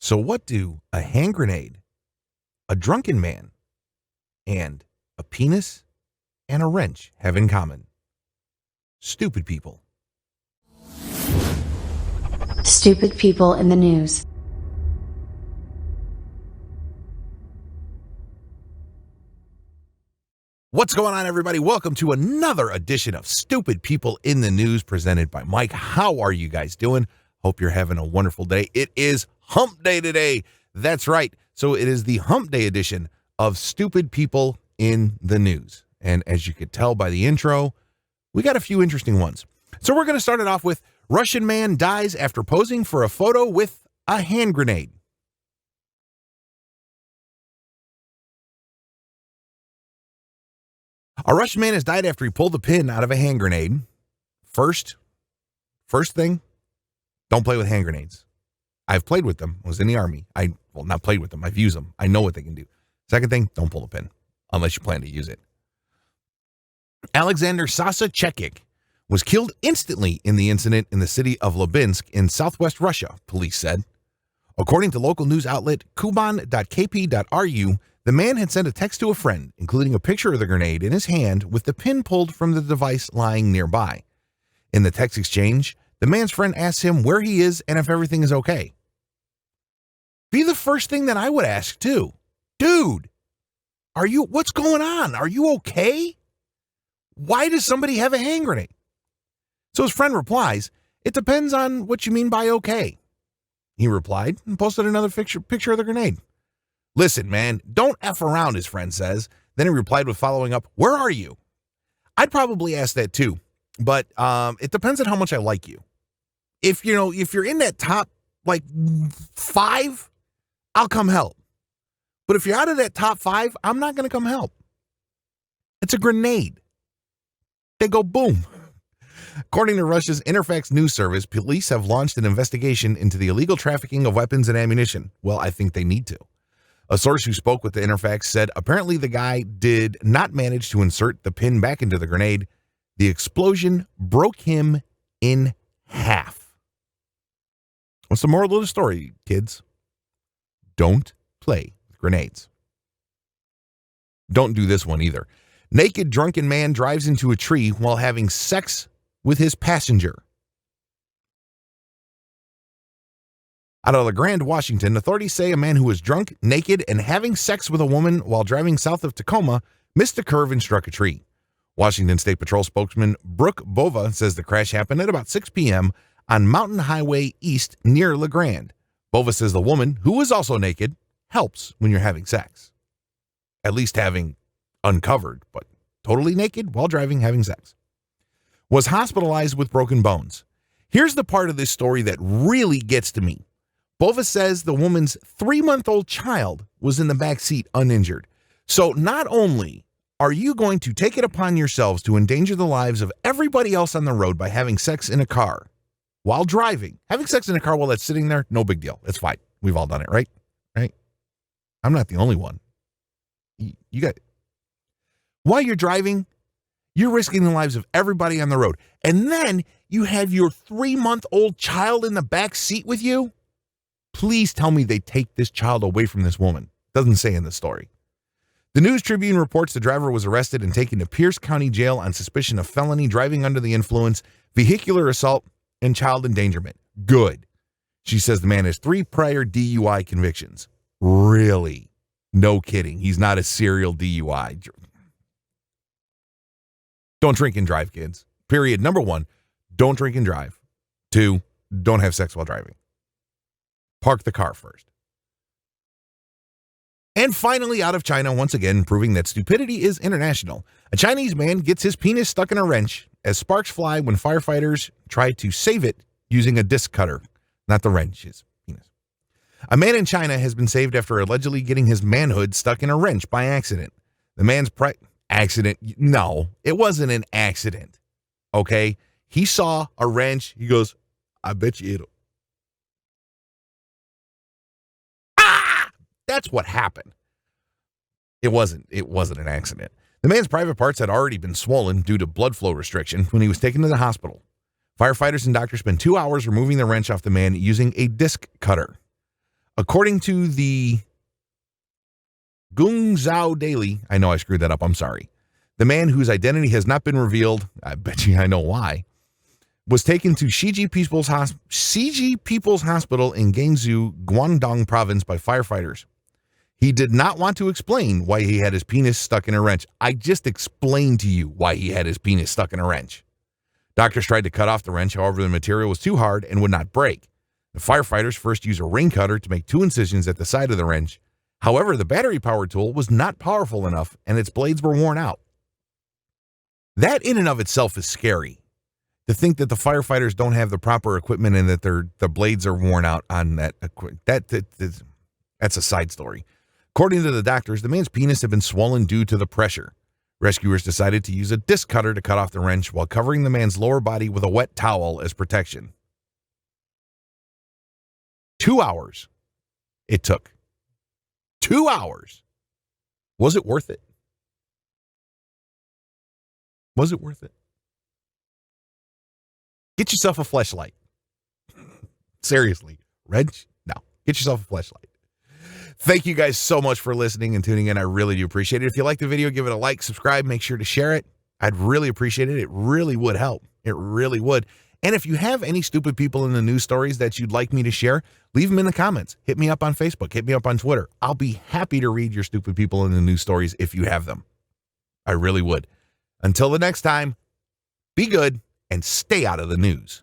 So what do a hand grenade, a drunken man, and a penis and a wrench have in common? Stupid people. Stupid people in the news. What's going on, everybody? Welcome to another edition of Stupid People in the News presented by Mike. How are you guys doing? Hope you're having a wonderful day. It is Hump Day today. That's right. So it is the Hump Day edition of Stupid People in the News. And as you could tell by the intro, we got a few interesting ones. So we're going to start it off with Russian man dies after posing for a photo with a hand grenade. A Russian man has died after he pulled the pin out of a hand grenade. First thing, don't play with hand grenades. I've played with them. I was in the Army. Not played with them. I've used them. I know what they can do. Second thing, don't pull the pin unless you plan to use it. Alexander Sasa-Chekic was killed instantly in the incident in the city of Lubinsk in southwest Russia, police said. According to local news outlet kuban.kp.ru, the man had sent a text to a friend, including a picture of the grenade in his hand with the pin pulled from the device lying nearby. In the text exchange, the man's friend asks him where he is and if everything is okay. Be the first thing that I would ask too. Dude, what's going on? Are you okay? Why does somebody have a hand grenade? So his friend replies, it depends on what you mean by okay. He replied and posted another picture of the grenade. Listen, man, don't F around, his friend says. Then he replied with following up, where are you? I'd probably ask that too, but it depends on how much I like you. If you're in that top, 5, I'll come help. But if you're out of that top 5, I'm not going to come help. It's a grenade. They go boom. According to Russia's Interfax news service, police have launched an investigation into the illegal trafficking of weapons and ammunition. Well, I think they need to. A source who spoke with the Interfax said apparently the guy did not manage to insert the pin back into the grenade. The explosion broke him in half. What's the moral of the story, kids? Don't play with grenades. Don't do this one either. Naked drunken man drives into a tree while having sex with his passenger. Out of LaGrande, Washington, authorities say a man who was drunk, naked, and having sex with a woman while driving south of Tacoma missed a curve and struck a tree. Washington State Patrol spokesman Brooke Bova says the crash happened at about 6 p.m. on Mountain Highway East near LaGrande. Bova says the woman, who was also naked, helps when you're having sex. At least having uncovered, but totally naked while driving, having sex. Was hospitalized with broken bones. Here's the part of this story that really gets to me. Bova says the woman's 3-month-old child was in the back seat uninjured. So not only are you going to take it upon yourselves to endanger the lives of everybody else on the road by having sex in a car while driving, having sex in a car while that's sitting there, no big deal. It's fine. We've all done it, right? Right? I'm not the only one. You got it. While you're driving, you're risking the lives of everybody on the road. And then you have your 3-month-old child in the back seat with you. Please tell me they take this child away from this woman. Doesn't say in the story. The News Tribune reports the driver was arrested and taken to Pierce County Jail on suspicion of felony driving under the influence, vehicular assault, and child endangerment. Good. She says the man has 3 prior DUI convictions. Really? No kidding. He's not a serial DUI. Don't drink and drive, kids. Period. Number 1, don't drink and drive. 2, don't have sex while driving. Park the car first. And finally, out of China, once again, proving that stupidity is international. A Chinese man gets his penis stuck in a wrench as sparks fly when firefighters try to save it using a disc cutter. Not the wrench, his penis. A man in China has been saved after allegedly getting his manhood stuck in a wrench by accident. The man's accident? No, it wasn't an accident. Okay? He saw a wrench. He goes, I bet you it'll. That's what happened. It wasn't an accident. The man's private parts had already been swollen due to blood flow restriction when he was taken to the hospital. Firefighters and doctors spent 2 hours removing the wrench off the man using a disc cutter. According to the Guangzhou Daily, I know I screwed that up, I'm sorry. The man whose identity has not been revealed, I bet you I know why, was taken to CG People's Hospital in Guangzhou, Guangdong province by firefighters. He did not want to explain why he had his penis stuck in a wrench. I just explained to you why he had his penis stuck in a wrench. Doctors tried to cut off the wrench, however, the material was too hard and would not break. The firefighters first used a ring cutter to make 2 incisions at the side of the wrench. However, the battery-powered tool was not powerful enough, and its blades were worn out. That in and of itself is scary. To think that the firefighters don't have the proper equipment and that the blades are worn out on that equipment. That's a side story. According to the doctors, the man's penis had been swollen due to the pressure. Rescuers decided to use a disc cutter to cut off the wrench while covering the man's lower body with a wet towel as protection. 2 hours it took. 2 hours. Was it worth it? Was it worth it? Get yourself a fleshlight. Seriously. Wrench? No. Get yourself a fleshlight. Thank you guys so much for listening and tuning in. I really do appreciate it. If you like the video, give it a like, subscribe, make sure to share it. I'd really appreciate it. It really would help. It really would. And if you have any stupid people in the news stories that you'd like me to share, leave them in the comments. Hit me up on Facebook. Hit me up on Twitter. I'll be happy to read your stupid people in the news stories if you have them. I really would. Until the next time, be good and stay out of the news.